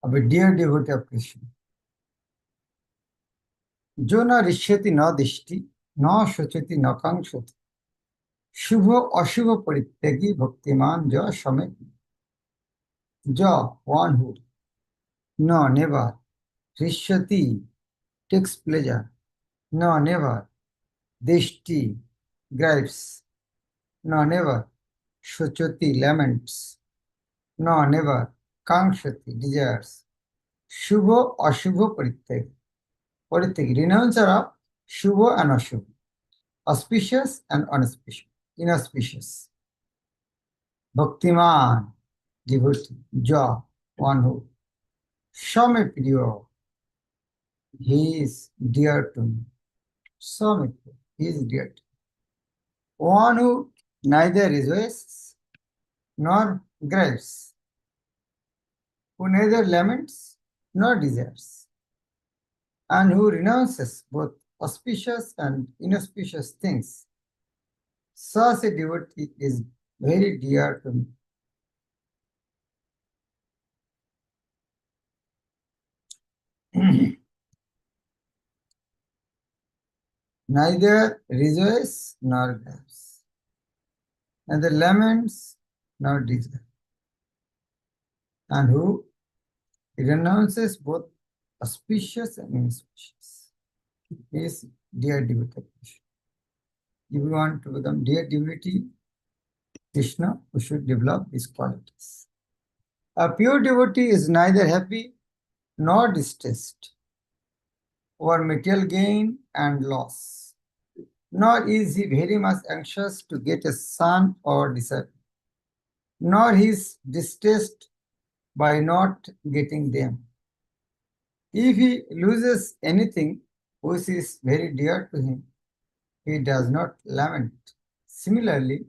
of a dear devotee of Krishna. Jo na rishyati na dishti, na shochati na kankshati. Shubha ashubha parityagi bhaktiman ja shamek. Ja, one who, no, never. Rishyati, takes pleasure. No, never. Dishti, gripes. No, never. Shochati, laments. No, never. Kankshati, desires. Shubha ashubha parityagi. Parityagi, renouncer of shubha and ashubha. Auspicious and inauspicious. Bhaktiman, devotee. Ja, one who. Shame priyo, he is dear to me. Shame, he is dear to me. One who neither rejoices nor grieves, who neither laments nor desires, and who renounces both auspicious and inauspicious things. Such a devotee is very dear to me. Neither rejoices nor grieves, neither laments nor desires, and who renounces both auspicious and inauspicious. Is dear devotee. If we want to become dear devotee Krishna, we should develop these qualities. A pure devotee is neither happy nor distressed over material gain and loss, nor is he very much anxious to get a son or disciple, nor he is distressed by not getting them. If he loses anything which is very dear to him, he does not lament. Similarly,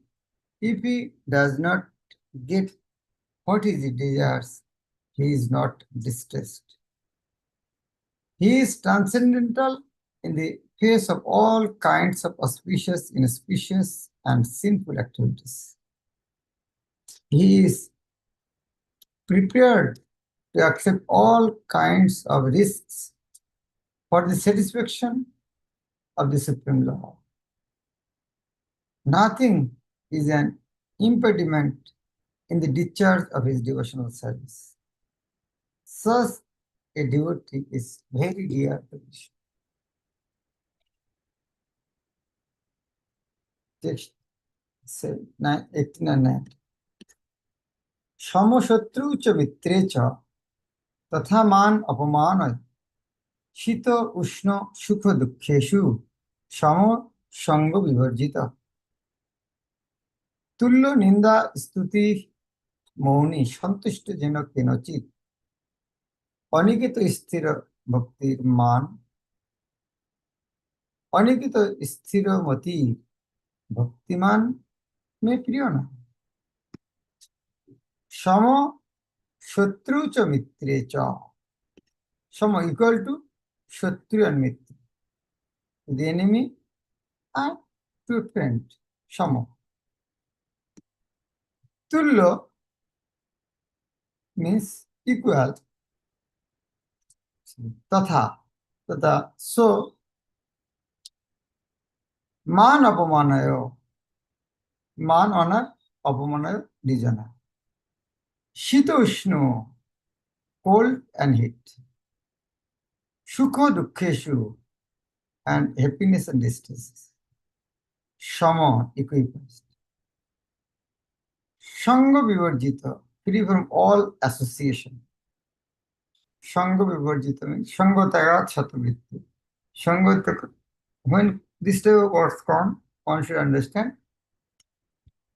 if he does not get what he desires, he is not distressed. He is transcendental in the face of all kinds of auspicious, inauspicious, and sinful activities. He is prepared to accept all kinds of risks for the satisfaction of the Supreme Law. Nothing is an impediment in the discharge of his devotional service. Such a devotee is very dear to Krishna. Text 18 and 9. Samoshatru cha mitre cha tatha man apamana shito ushno sukha dukkheshu samo sanga vivarjita. Tullo ninda stuti মৌনী সন্তুষ্ট যেন কেনচিত অনিকেত স্থির ভক্তির মান অনিকেত স্থিরমতি ভক্তিমান মে প্রিয় না সম শত্রু চ মিত্রে চ সম ইকুয়াল টু শত্রু and Mitra the enemy and to friend সম তুল্য means equal. Tatha, so man apamanayo, man honor, apamanayo dijana. Shito ushno, cold and heat. Sukho dukkheshu, and happiness and distress. Shama, equipoised. Sangha vivarjita, free from all association. Sangha vivarjita means Sangha tagat shatavritti. Sangha tagat. When this type of words come, one should understand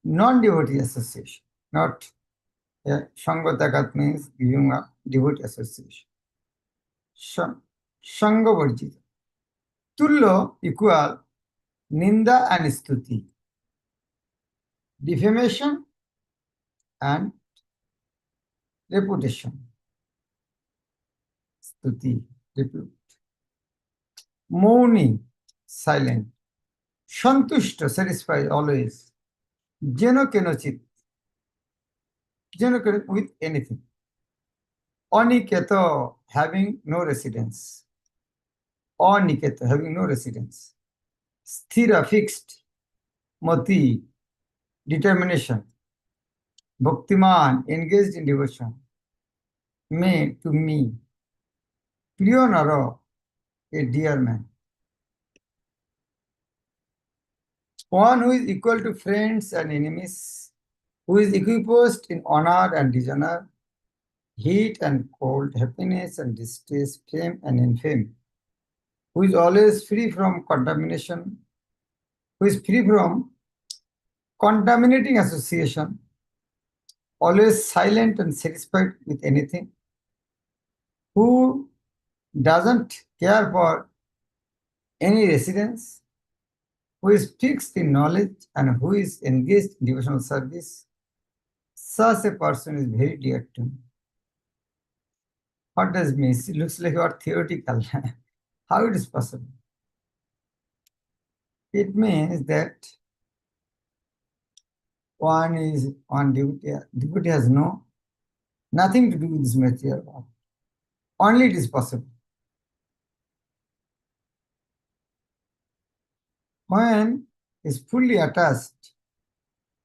non-devotee association, not Sangha tagat means giving a devotee association. Sangha varjita. Tullo equal ninda and stuti. Defamation and reputation. Stuti, repute. Mourning, silent. Santushta, satisfied always. Jeno kenochit. Jeno with anything. Aniketo, having no residence. Aniketo, having no residence. Sthira, fixed. Mati, determination. Bhaktiman, engaged in devotion. Me, to me. Priyonaro, a dear man. One who is equal to friends and enemies, who is equiposed in honor and dishonor, heat and cold, happiness and distress, fame and infamy, who is always free from contamination, who is free from contaminating association, always silent and satisfied with anything, who doesn't care for any residence, who is fixed in knowledge and who is engaged in devotional service, such a person is very dear to me. What does it mean? It looks like you are theoretical. How it is possible? It means that one devotee has nothing to do with this material world. Only it is possible. When is fully attached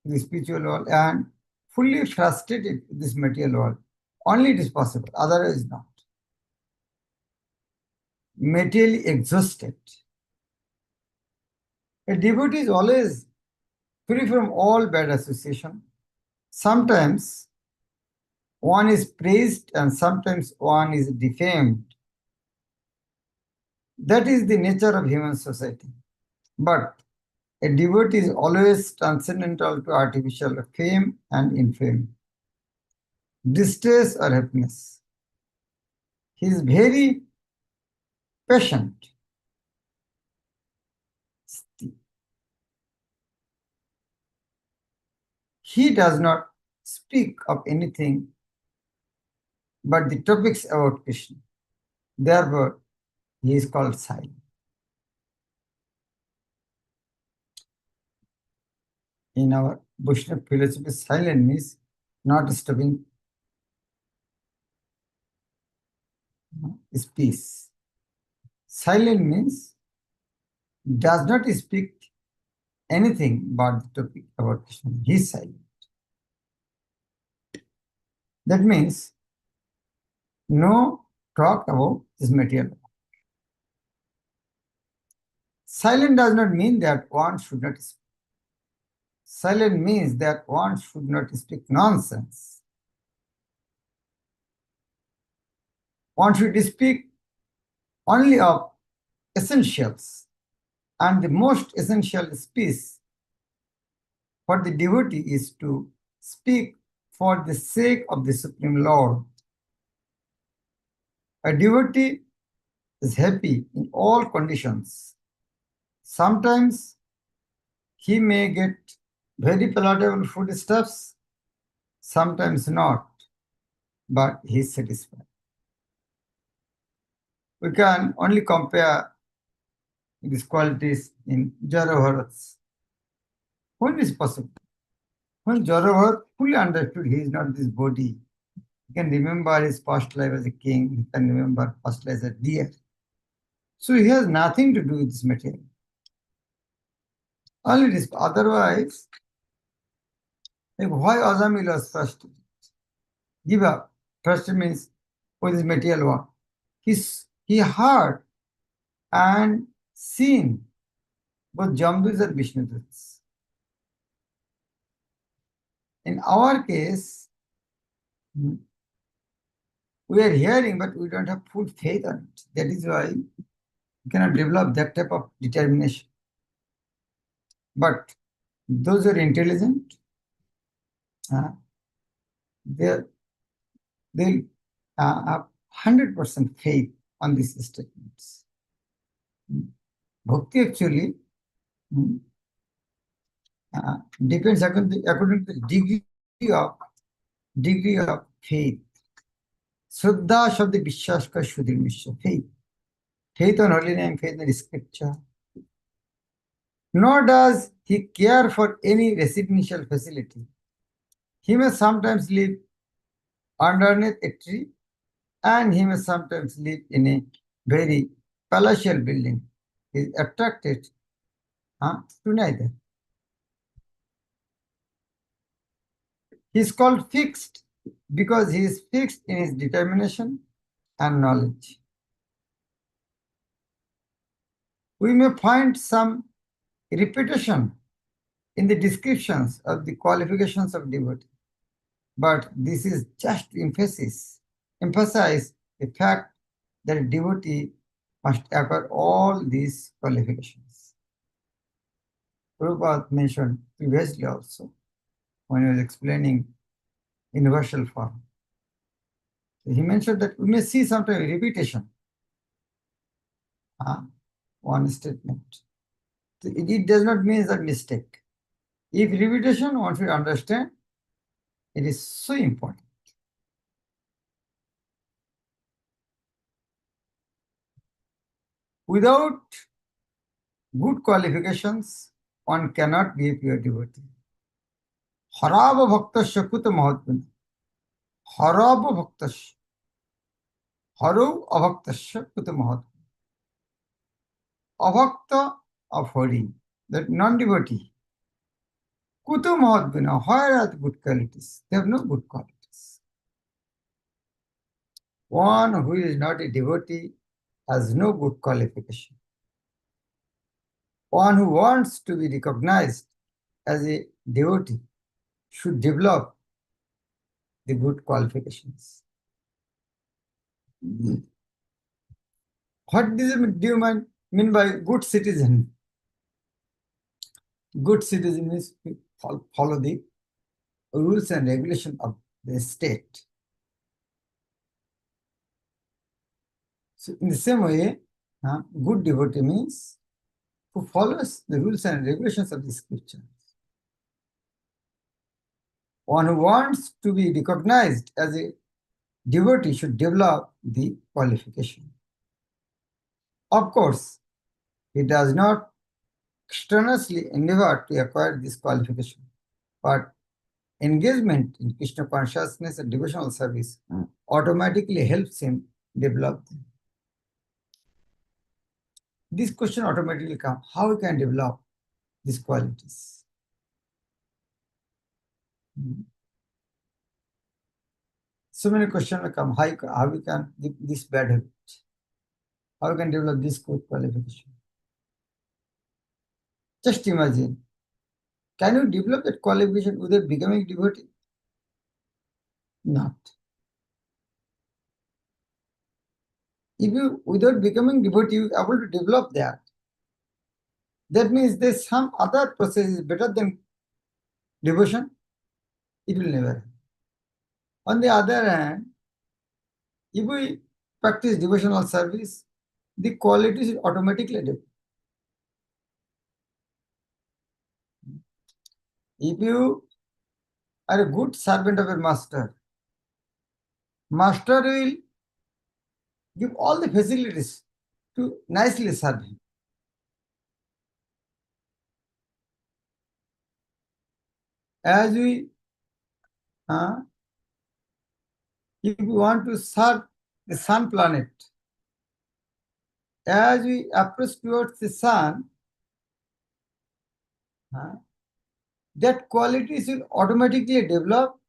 to the spiritual world and fully frustrated with this material world, only it is possible, otherwise not. Materially exhausted. A devotee is always free from all bad association. Sometimes one is praised and sometimes one is defamed. That is the nature of human society. But a devotee is always transcendental to artificial fame and infamy, distress or happiness. He is very patient. He does not speak of anything but the topics about Krishna. Therefore, he is called silent. In our Vaishnava philosophy, silent means not stopping, is peace. Silent means does not speak anything but the topic about Krishna. He is silent. That means no talk about this material. Silent does not mean that one should not speak. Silent means that one should not speak nonsense. One should speak only of essentials, and the most essential speech for the devotee is to speak for the sake of the Supreme Lord. A devotee is happy in all conditions. Sometimes he may get very palatable foodstuffs, sometimes not, but he is satisfied. We can only compare these qualities in Jaravharats. When is possible? When Jaravharat fully understood he is not this body, he can remember his past life as a king, he can remember past life as a deer. So he has nothing to do with this material. Only this. Otherwise, like why Azamil was first? Give up. First means for this material world. He heard and seen both Jambus and Vishnuduts. In our case, we are hearing, but we don't have full faith on it. That is why we cannot develop that type of determination. But those who are intelligent, they'll have 100% faith on these statements. Bhakti actually depends according to the degree of faith. Shraddha Shabda Vishwas ka Shudhir Mishra. Faith. Faith on holy name, faith in scripture. Nor does he care for any residential facility. He may sometimes live underneath a tree and he may sometimes live in a very palatial building. He is attracted to neither. He is called fixed because he is fixed in his determination and knowledge. We may find some repetition in the descriptions of the qualifications of devotee, but this is just to emphasize the fact that a devotee must acquire all these qualifications. Prabhupada mentioned previously also when he was explaining universal form. He mentioned that we may see sometimes repetition. One statement. It does not mean that mistake. If repetition, one should understand, it is so important. Without good qualifications, one cannot be a pure devotee. Harava bhaktasya kuta mahatmana. Harava bhaktasya. Haro abhaktasya kuta mahatmana. Abhakta of Hari, that non-devotee. Kuta mahatmana, where are the good qualities? They have no good qualities. One who is not a devotee has no good qualification. One who wants to be recognized as a devotee should develop the good qualifications. What do you mean by good citizen? Good citizen means follow the rules and regulations of the state. So in the same way, good devotee means who follows the rules and regulations of the scriptures. One who wants to be recognized as a devotee should develop the qualification. Of course, he does not strenuously endeavor to acquire this qualification, but engagement in Krishna consciousness and devotional service automatically helps him develop them. This question automatically comes, how we can develop these qualities? So many questions will come, how we can give this bad habit? How we can develop this good qualification? Just imagine, can you develop that qualification without becoming devotee? Not. If you, without becoming devotee, you are able to develop that, that means there's some other process is better than devotion. It will never happen. On the other hand, if we practice devotional service, the qualities will automatically develop. If you are a good servant of a master, master will give all the facilities to nicely serve him. As we, if we want to serve the sun planet, as we approach towards the sun, that qualities will automatically develop,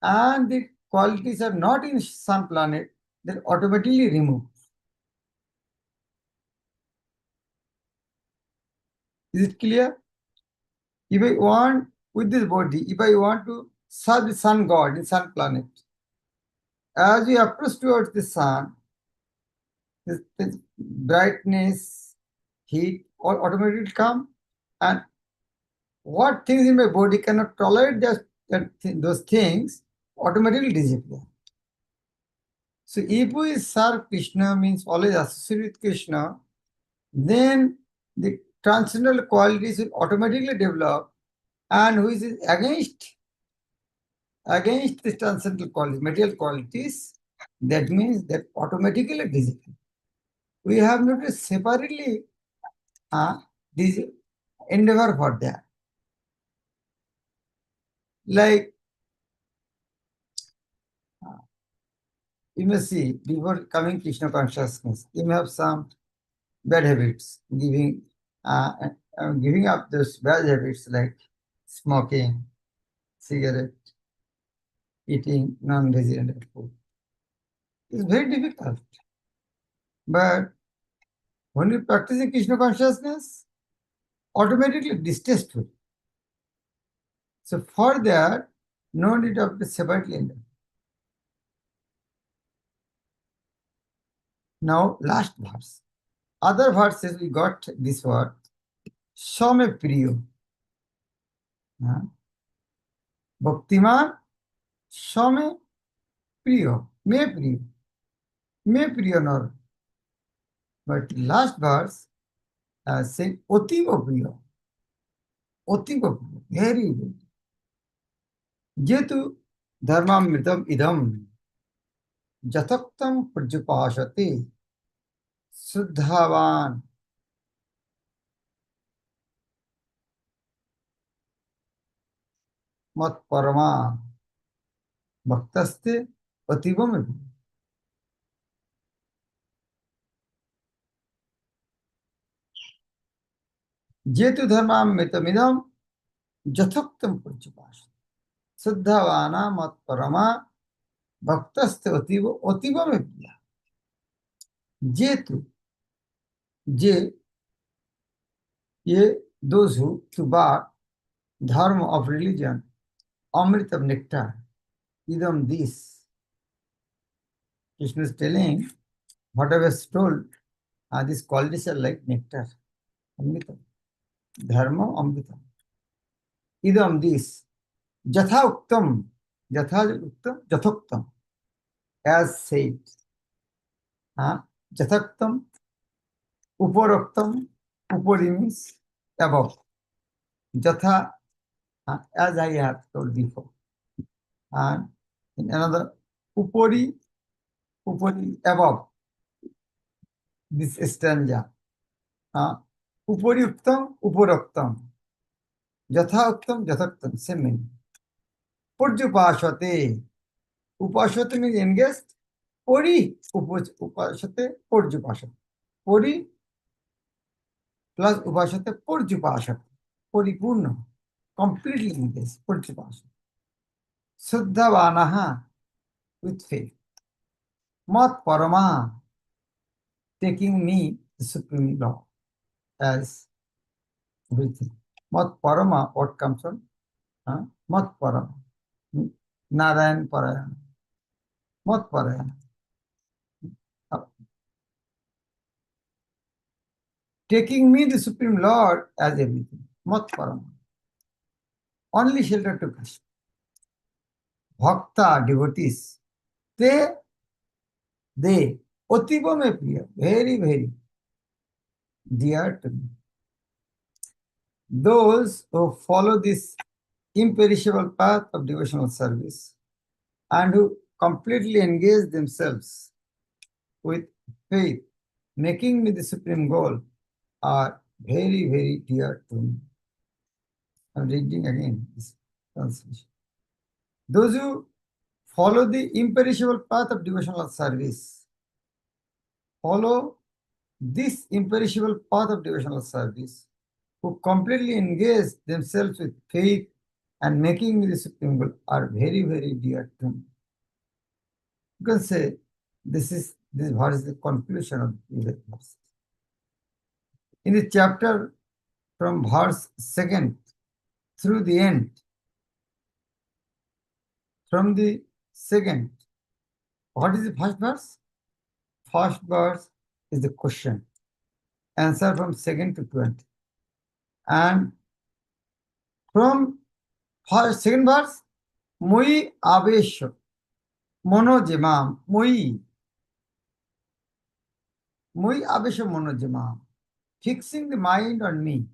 and the qualities are not in sun planet, they're automatically removed. Is it clear? If I want, with this body, if I want to serve the sun god in sun planet, as we approach towards the sun, this brightness, heat, all automatically come, and what things in my body cannot tolerate those things automatically disappear. So if we serve Krishna, means always associate with Krishna, then the transcendental qualities will automatically develop, and who is against the transcendental qualities, material qualities, that means that automatically disappear. We have not to separately endeavor for that. Like you may see, before coming Krishna consciousness, you may have some bad habits, giving up those bad habits like smoking, cigarette, eating non-vegetarian food. It's very difficult. But when you practice Krishna consciousness, automatically distasteful. So for that, no need of the separately. Now, last verse. Other verses we got this word, Some Priyo. Bhaktiman Some Priyo. Me Priyo nor. But last verse saying Otiva Priyo. Otiva Priyo. Very good. Jetu dharmamritam idam jataktam prajapashate Suddhavan mat parama bhaktaste pativam. Jetu dharmamritamidam jataktam prajapashate Suddhavana mat parama bhaktaste pativam. Jetu, je, ye, those who to bar dharma of religion, amrit of nectar, idam this. Krishna is telling, whatever is told, these qualities are like nectar, amritam, dharma, amritam. Idam this, jatha uktam, jathoktam, as said. Jathaktam, uparoktam, upari means above. Jatha, as I have told before. And in another, upari above this stanza. Upari uktam, uparoktam. Jatha uktam, jathaktam, same meaning. Purjupashate. Upashate means engaged. Pori, upashate, purjupashate. Pori plus upashate, purjupashate. Poripurna. Completely engaged. Purjupashate. Suddhavanaha, with faith. Mat parama, taking me, the Supreme Law, as everything. Mat parama, what comes from? Mat parama. Narayan parayana. Mat parayana. Taking me, the Supreme Lord, as everything. Mat parama. Only shelter to Krishna. Bhakta, devotees, they, Otiva me priya, very, very dear to me. Those who follow this imperishable path of devotional service and who completely engage themselves with faith, making me the supreme goal, are very, very dear to me. I'm reading again this translation. Those who follow the imperishable path of devotional service, follow this imperishable path of devotional service, who completely engage themselves with faith and making me the supreme goal, are very, very dear to me. You can say this verse is the conclusion of the verse. In the chapter from verse 2nd through the end, from the 2nd, what is the first verse? First verse is the question. Answer from 2nd to 20. And from second verse, Moi Avesha, Monojamam, Moi Avesha Monojamam, fixing the mind on me.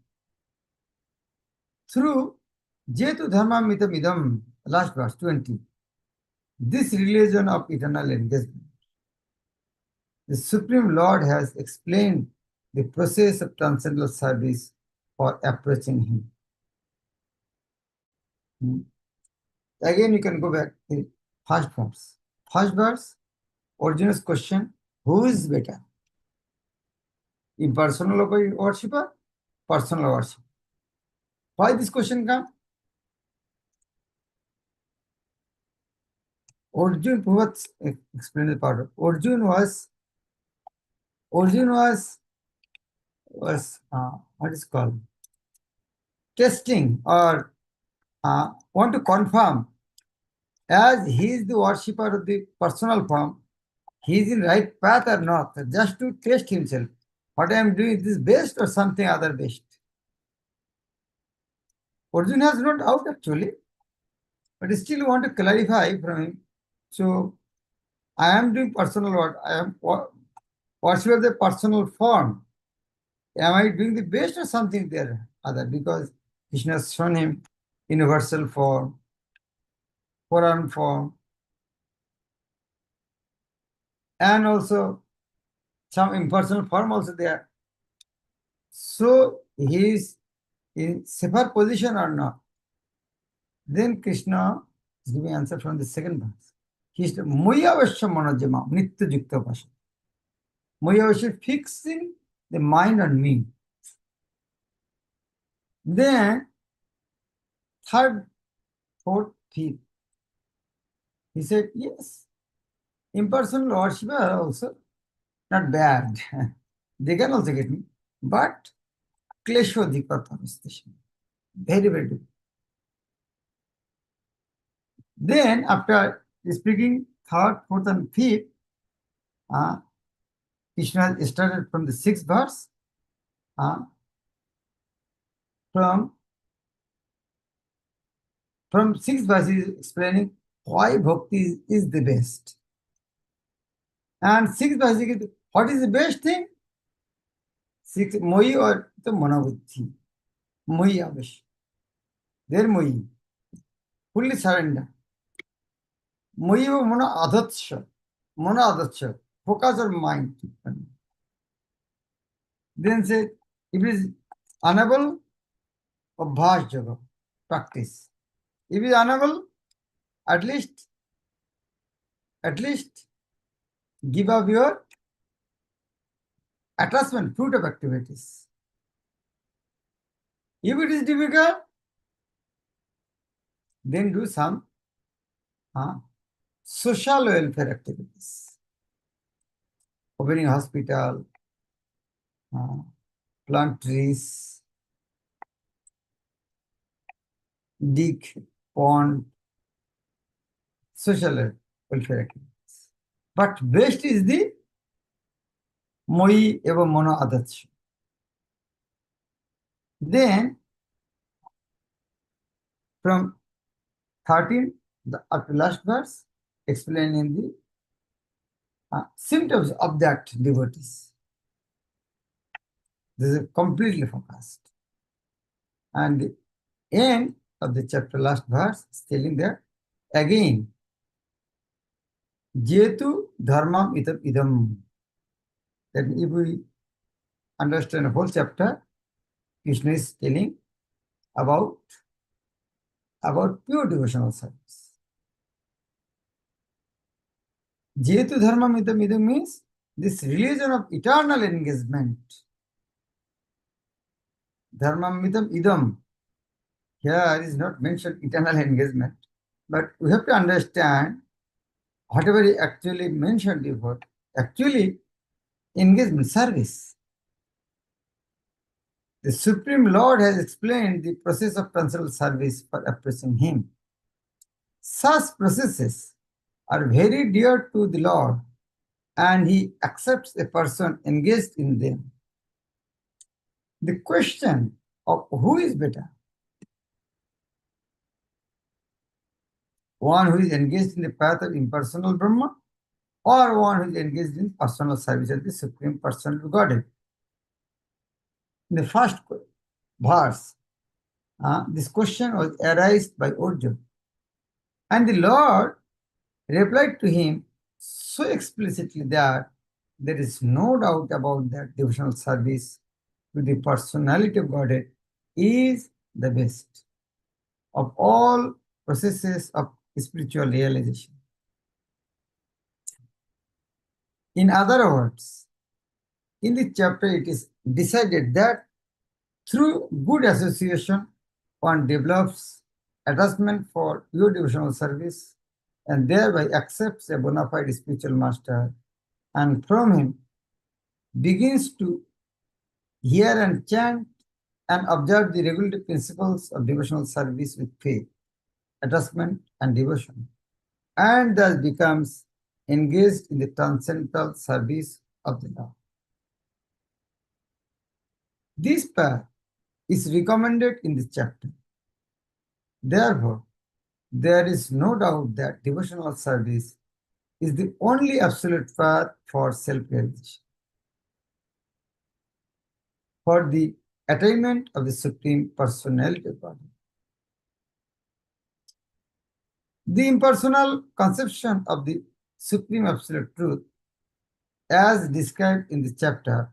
Through Jetu Dharma Mitamidam, last verse 20. This religion of eternal engagement. The Supreme Lord has explained the process of transcendental service for approaching Him. Again, you can go back to the first verse. First verse, Arjuna's question, who is better? Impersonal worshipper, personal worship. Why this question come? Arjuna, what explain the part? Arjuna was what is called testing or want to confirm, as he is the worshipper of the personal form, he is in right path or not, just to test himself. What I am doing, is this best or something other best? Arjuna has no doubt actually, but still want to clarify from him. So I am doing personal work. I am worshipper of the personal form. Am I doing the best or something there other? Because Krishna has shown him universal form, foreign form, and also some impersonal form also there. So he is in safer position or not? Then Krishna is giving answer from the second verse. He is Moya Vasya Manojama, Nitya Jukta Pasha. Moya Vasya fixing the mind on me. Then third, fourth, fifth. He said, yes, impersonal worshipper are also not bad. They can also get me. But kleshodhikata station. Very, very good. Then after speaking third, fourth, and fifth, Krishna started from the sixth verse. From sixth verse, he is explaining why bhakti is the best. And sixth verse, what is the best thing? Sixth, mohi or the manabuddhi. Mohi avish. There mohi. Fully surrender. Mohi or mana adatsha. Mana adatsha. Focus on mind. Then say, if it is unable, abhas yoga, practice. If it is unable, at least give up your attachment, fruit of activities. If it is difficult, then do some social welfare activities. Opening hospital, plant trees, dig pond, social welfare activities. But best is the moi eva mono adatsya. Then from 13 up to last verse, explaining the symptoms of that devotees. This is completely focused. And the end of the chapter, last verse, is telling that again, Jetu dharmam itam idam. That if we understand the whole chapter, Krishna is telling about pure devotional service. Jetu dharmam itam idam means this religion of eternal engagement. Dharmam itam idam. Here is not mentioned eternal engagement, but we have to understand whatever he actually mentioned before, actually engagement, service. The Supreme Lord has explained the process of transcendental service for approaching Him. Such processes are very dear to the Lord, and He accepts a person engaged in them. The question of who is better? One who is engaged in the path of impersonal Brahma, or one who is engaged in personal service of the Supreme Personality of Godhead. In the first verse, this question was arised by Arjuna. And the Lord replied to him so explicitly that there is no doubt about that devotional service to the personality of Godhead is the best of all processes of spiritual realization. In other words, in this chapter it is decided that through good association, one develops attachment for pure devotional service and thereby accepts a bona fide spiritual master, and from him begins to hear and chant and observe the regulative principles of devotional service with faith, attachment, and devotion, and thus becomes engaged in the transcendental service of the Lord. This path is recommended in this chapter. Therefore, there is no doubt that devotional service is the only absolute path for self-realization, for the attainment of the Supreme Personality of Godhead. The impersonal conception of the Supreme Absolute Truth, as described in this chapter,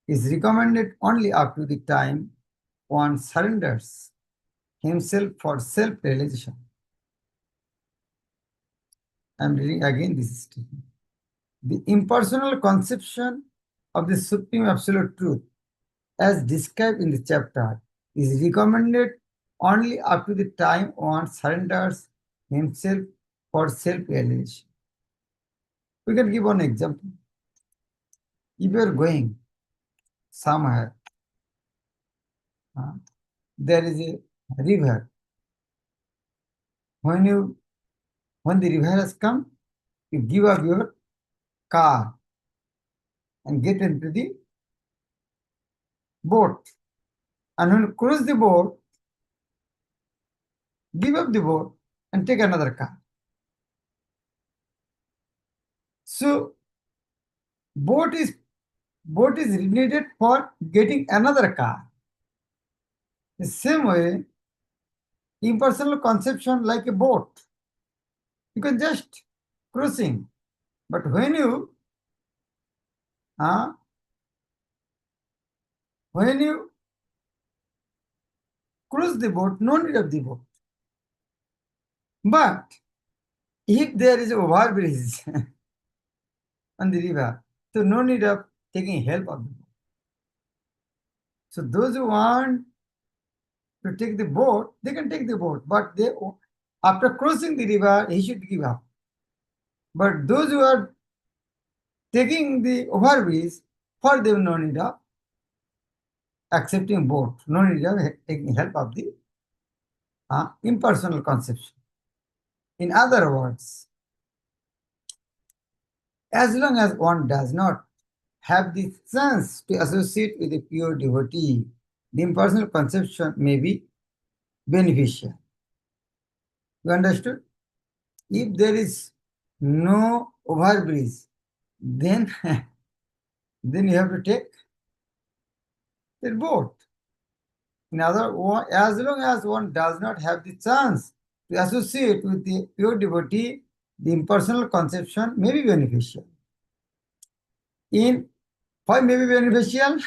is recommended only up to the time one surrenders himself for self-realization. I am reading again this statement. The impersonal conception of the Supreme Absolute Truth, as described in the chapter, is recommended only up to the time one surrenders himself for self-realization. We can give one example. If you are going somewhere, there is a river. When the river has come, you give up your car and get into the boat. And when you cross the boat, give up the boat and take another car. So, boat is needed for getting another car. The same way, impersonal conception like a boat. You can just crossing. But when you cross the boat, no need of the boat. But if there is a overbridge on the river, so no need of taking help of the boat. So those who want to take the boat, they can take the boat, but they, after crossing the river, he should give up. But those who are taking the overbridge, for them no need of accepting boat, no need of taking help of the impersonal conception. In other words, as long as one does not have the chance to associate with a pure devotee, the impersonal conception may be beneficial. You understood? If there is no overbridge, then you have to take the boat. In other words, as long as one does not have the chance to associate with the pure devotee, the impersonal conception may be beneficial. Why may be beneficial?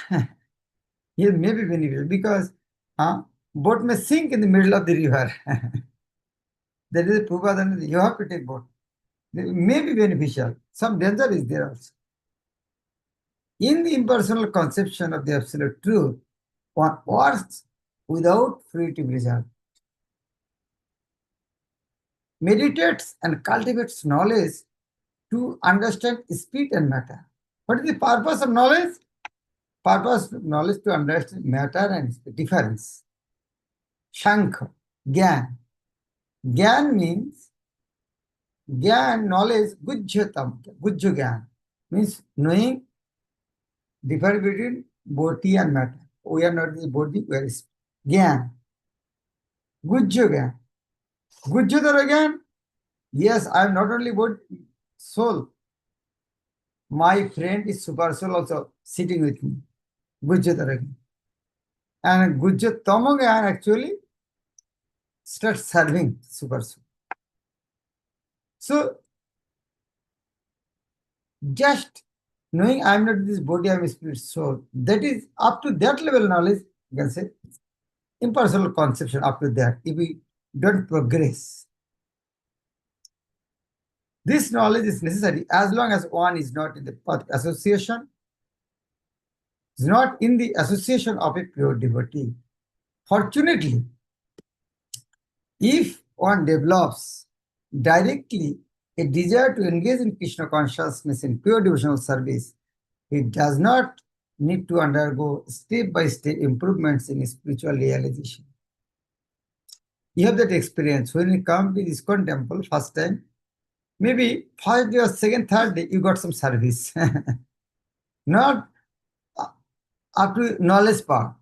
It may be beneficial because boat may sink in the middle of the river. That is a Prabhupada, you have to take boat. It may be beneficial. Some danger is there also. In the impersonal conception of the absolute truth, one works without fruitive result, meditates and cultivates knowledge to understand spirit and matter. What is the purpose of knowledge? Purpose of knowledge to understand matter and difference. Shankha, Gyan. Gyan means knowledge, Gujyatam, Gujya Gyan, means knowing difference between body and matter. We are not the body, we are spirit. Gyan. Gujya Gyan. Gujyatara Gyan. Yes, I am not only body, soul. My friend is super soul also sitting with me. Gujyatara Gyan. And Gujyatama Gyan actually starts serving super soul. So, just knowing I am not this body, I am a spirit soul, that is up to that level knowledge, you can say, impersonal conception up to that, if we don't progress. This knowledge is necessary as long as one is not in the association, is not in the association of a pure devotee. Fortunately, if one develops directly a desire to engage in Krishna consciousness in pure devotional service, he does not need to undergo step-by-step improvements in spiritual realization. You have that experience when you come to this temple first time, maybe first day or second, third day, you got some service. Not up to knowledge part.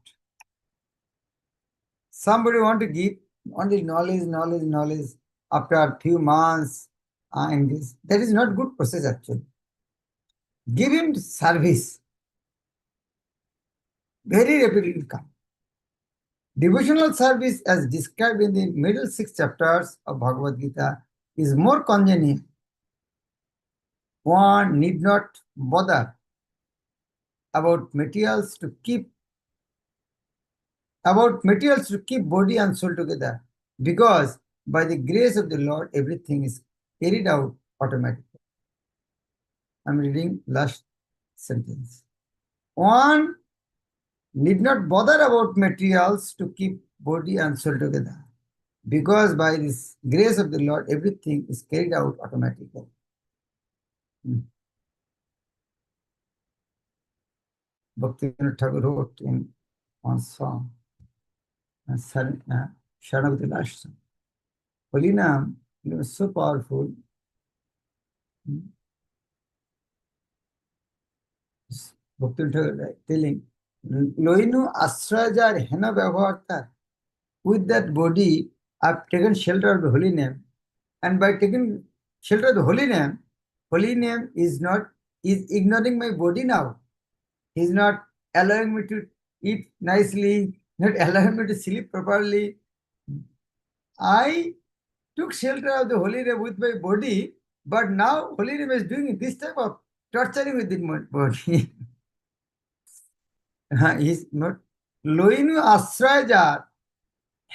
Somebody want to give only knowledge after a few months and this. That is not good process actually. Give him service. Very rapidly will come. Devotional service as described in the middle 6 chapters of Bhagavad Gita is more congenial. One need not bother about materials to keep body and soul together, because by the grace of the Lord everything is carried out automatically. I'm reading last sentence. One need not bother about materials to keep body and soul together, because by this grace of the Lord everything is carried out automatically. Bhakti Thakur wrote in one song, Sharanagati last song. Holiness, it was so powerful. Bhakti Thakur telling, Loinu Asrajar Hena Bhavatar. With that body, I've taken shelter of the holy name. And by taking shelter of the holy name is ignoring my body now. He's not allowing me to eat nicely, not allowing me to sleep properly. I took shelter of the holy name with my body, but now holy name is doing this type of torturing within my body. He's not loinu asray jar,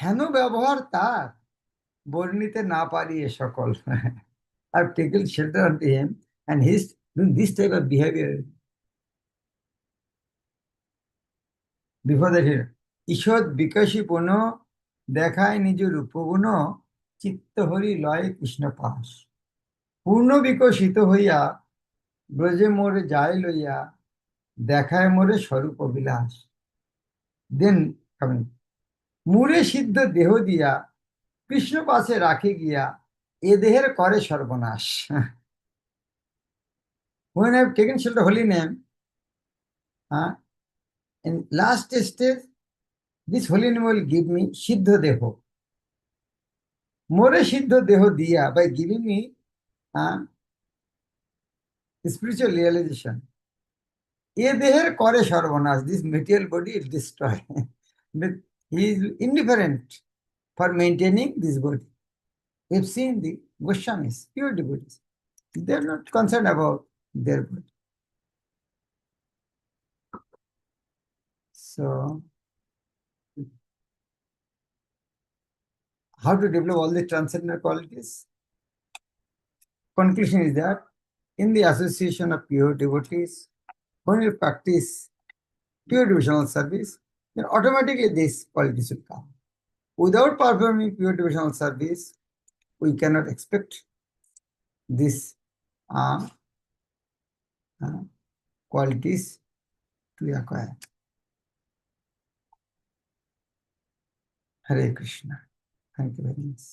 heno ব্যবহার তার বর্ণিতে না পারি এ সকল. I've taken shelter of him and he's doing this type of behavior. Before that here, ঈষৎ বিকাশী পুন দেখায় নিজ রূপগুণ চিত্ত হরি লয় কৃষ্ণ পাশ পূর্ণ বিকশিত হইয়া ব্রজে মোরে যায় লইয়া দেখায় মোরে স্বরূপ বিলাস দেন মুরে সিদ্ধ দেহ দিয়া কৃষ্ণ পাশে রাখে গিয়া এ দেহের করে সর্বনাশ. When I've taken shelter holy name, in last stage, this holy name will give me Siddha Deho. More Siddha Deho Diya, by giving me spiritual realization. E Deher Kore Sarvanas, this material body is destroyed. But he is indifferent for maintaining this body. We've seen the Goswamis, pure devotees. They are not concerned about their body. So, how to develop all the transcendental qualities? Conclusion is that in the association of pure devotees, when you practice pure devotional service, then automatically these qualities will come. Without performing pure devotional service, we cannot expect these qualities to be acquired. Hare Krishna. Thank you very much.